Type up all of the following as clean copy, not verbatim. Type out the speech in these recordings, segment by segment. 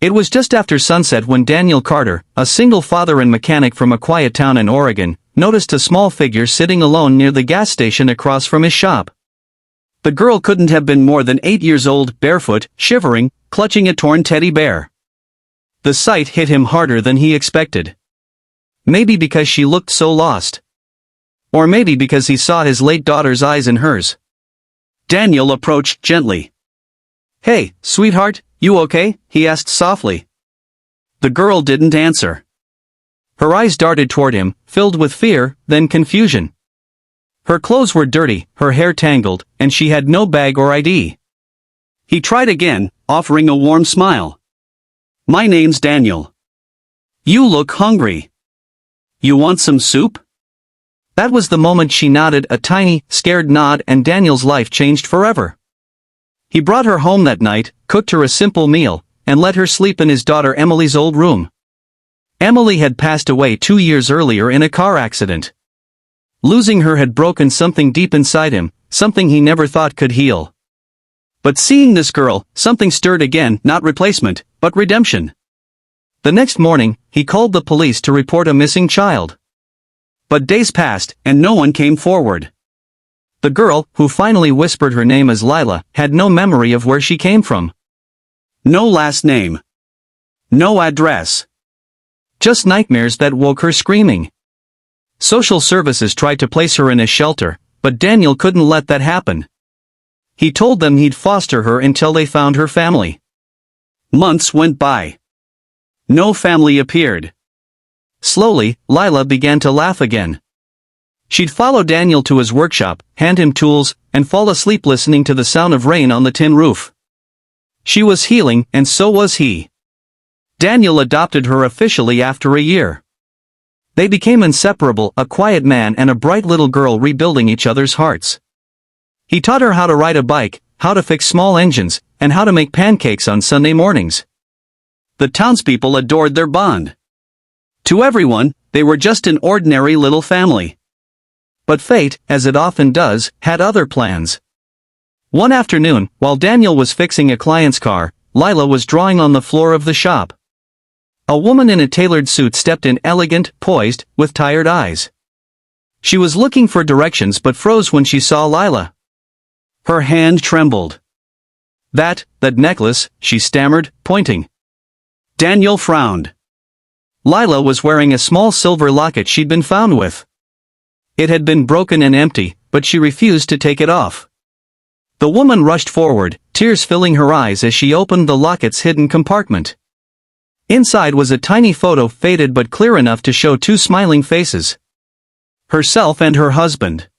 It was just after sunset when Daniel Carter, a single father and mechanic from a quiet town in Oregon, noticed a small figure sitting alone near the gas station across from his shop. The girl couldn't have been more than 8 years old, barefoot, shivering, clutching a torn teddy bear. The sight hit him harder than he expected. Maybe because she looked so lost. Or maybe because he saw his late daughter's eyes in hers. Daniel approached gently. "Hey, sweetheart, you okay?" he asked softly. The girl didn't answer. Her eyes darted toward him, filled with fear, then confusion. Her clothes were dirty, her hair tangled, and she had no bag or ID. He tried again, offering a warm smile. "My name's Daniel. You look hungry. You want some soup?" That was the moment she nodded, a tiny, scared nod, and Daniel's life changed forever. He brought her home that night, cooked her a simple meal, and let her sleep in his daughter Emily's old room. Emily had passed away 2 years earlier in a car accident. Losing her had broken something deep inside him, something he never thought could heal. But seeing this girl, something stirred again, not replacement, but redemption. The next morning, he called the police to report a missing child. But days passed, and no one came forward. The girl, who finally whispered her name as Lila, had no memory of where she came from. No last name. No address. Just nightmares that woke her screaming. Social services tried to place her in a shelter, but Daniel couldn't let that happen. He told them he'd foster her until they found her family. Months went by. No family appeared. Slowly, Lila began to laugh again. She'd follow Daniel to his workshop, hand him tools, and fall asleep listening to the sound of rain on the tin roof. She was healing, and so was he. Daniel adopted her officially after a year. They became inseparable, a quiet man and a bright little girl rebuilding each other's hearts. He taught her how to ride a bike, how to fix small engines, and how to make pancakes on Sunday mornings. The townspeople adored their bond. To everyone, they were just an ordinary little family. But fate, as it often does, had other plans. One afternoon, while Daniel was fixing a client's car, Lila was drawing on the floor of the shop. A woman in a tailored suit stepped in, elegant, poised, with tired eyes. She was looking for directions but froze when she saw Lila. Her hand trembled. That necklace," she stammered, pointing. Daniel frowned. Lila was wearing a small silver locket she'd been found with. It had been broken and empty, but she refused to take it off. The woman rushed forward, tears filling her eyes as she opened the locket's hidden compartment. Inside was a tiny photo, faded but clear enough to show 2 smiling faces. Herself and her husband.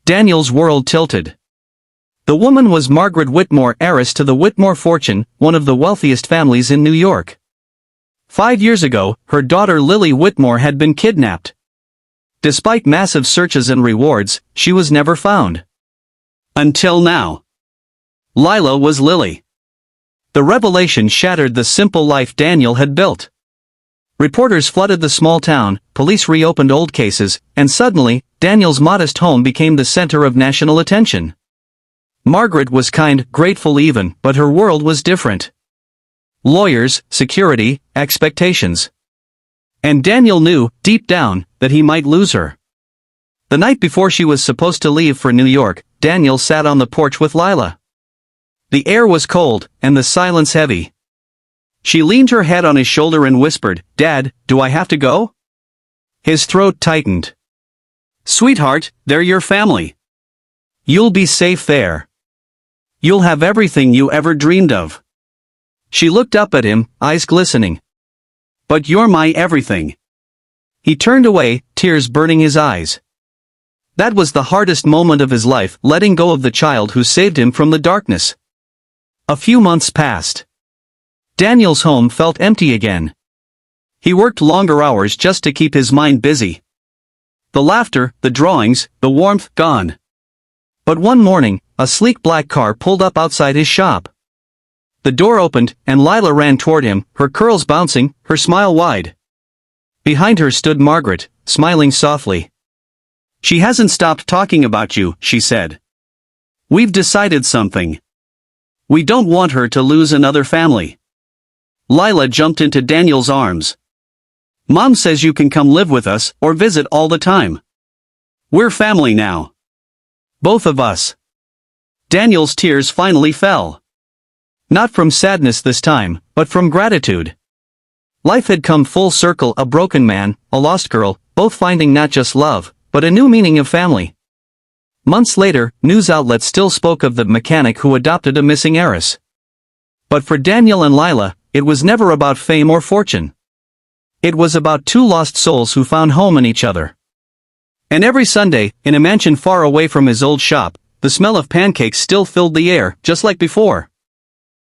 Daniel's world tilted. The woman was Margaret Whitmore, heiress to the Whitmore fortune, one of the wealthiest families in New York. 5 years ago, her daughter Lily Whitmore had been kidnapped. Despite massive searches and rewards, she was never found. Until now. Lila was Lily. The revelation shattered the simple life Daniel had built. Reporters flooded the small town, police reopened old cases, and suddenly, Daniel's modest home became the center of national attention. Margaret was kind, grateful even, but her world was different. Lawyers, security, expectations. And Daniel knew, deep down, that he might lose her. The night before she was supposed to leave for New York, Daniel sat on the porch with Lila. The air was cold, and the silence heavy. She leaned her head on his shoulder and whispered, "Dad, do I have to go?" His throat tightened. "Sweetheart, they're your family. You'll be safe there. You'll have everything you ever dreamed of." She looked up at him, eyes glistening. "But you're my everything." He turned away, tears burning his eyes. That was the hardest moment of his life, letting go of the child who saved him from the darkness. A few months passed. Daniel's home felt empty again. He worked longer hours just to keep his mind busy. The laughter, the drawings, the warmth, gone. But one morning, a sleek black car pulled up outside his shop. The door opened, and Lila ran toward him, her curls bouncing, her smile wide. Behind her stood Margaret, smiling softly. "She hasn't stopped talking about you," she said. "We've decided something. We don't want her to lose another family." Lila jumped into Daniel's arms. Mom says you can come live with us or visit all the time. We're family now. Both of us. Daniel's tears finally fell. Not from sadness this time, but from gratitude. Life had come full circle, a broken man, a lost girl, both finding not just love, but a new meaning of family. Months later, news outlets still spoke of the mechanic who adopted a missing heiress. But for Daniel and Lila, it was never about fame or fortune. It was about two lost souls who found home in each other. And every Sunday, in a mansion far away from his old shop, the smell of pancakes still filled the air, just like before.